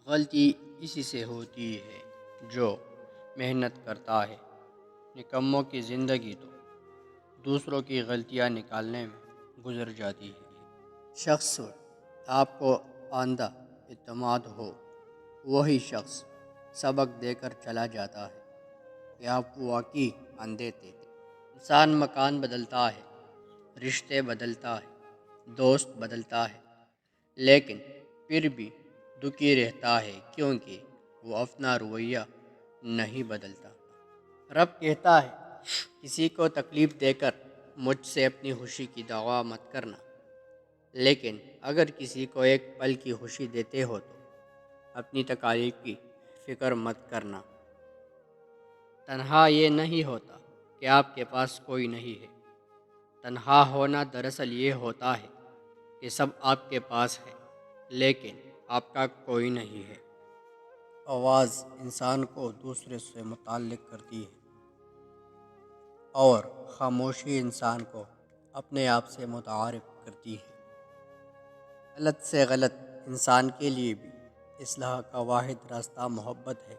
غلطی اسی سے ہوتی ہے جو محنت کرتا ہے۔ نکموں کی زندگی تو دوسروں کی غلطیاں نکالنے میں گزر جاتی ہے۔ شخص آپ کو آندھا اعتماد ہو، وہی شخص سبق دے کر چلا جاتا ہے کہ آپ واقعی اندھے تھے۔ انسان مکان بدلتا ہے، رشتے بدلتا ہے، دوست بدلتا ہے، لیکن پھر بھی دکھی رہتا ہے کیونکہ وہ اپنا رویہ نہیں بدلتا۔ رب کہتا ہے کسی کو تکلیف دے کر مجھ سے اپنی خوشی کی دعویٰ مت کرنا، لیکن اگر کسی کو ایک پل کی خوشی دیتے ہو تو اپنی تکالیف کی فکر مت کرنا۔ تنہا یہ نہیں ہوتا کہ آپ کے پاس کوئی نہیں ہے، تنہا ہونا دراصل یہ ہوتا ہے کہ سب آپ کے پاس ہے لیکن آپ کا کوئی نہیں ہے۔ آواز انسان کو دوسرے سے متعلق کرتی ہے اور خاموشی انسان کو اپنے آپ سے متعارف کرتی ہے۔ غلط سے غلط انسان کے لیے بھی اصلاح کا واحد راستہ محبت ہے۔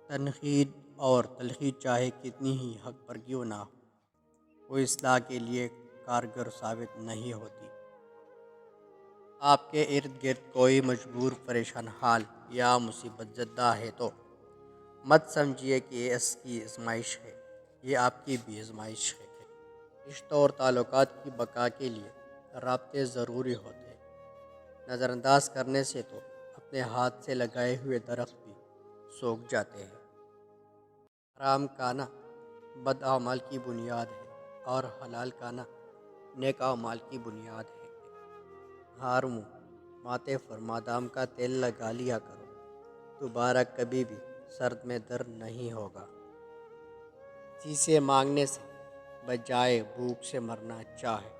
تنقید اور تلخی چاہے کتنی ہی حق پر کیوں نہ ہو، وہ اصلاح کے لیے کارگر ثابت نہیں ہوتی۔ آپ کے ارد گرد کوئی مجبور، پریشان حال یا مصیبت زدہ ہے تو مت سمجھیے کہ یہ اس کی آزمائش ہے، یہ آپ کی بھی آزمائش ہے۔ رشتوں اور تعلقات کی بقا کے لیے رابطے ضروری ہوتے ہیں۔ نظر انداز کرنے سے تو اپنے ہاتھ سے لگائے ہوئے درخت بھی سوکھ جاتے ہیں۔ حرام کھانا بد اعمال کی بنیاد ہے اور حلال کھانا نیک اعمال کی بنیاد ہے۔ ہار منہ ماتھے پر بادام کا تیل لگا لیا کرو، دوبارہ کبھی بھی سرد میں درد نہیں ہوگا۔ کسی سے مانگنے سے بجائے بھوک سے مرنا اچھا ہے۔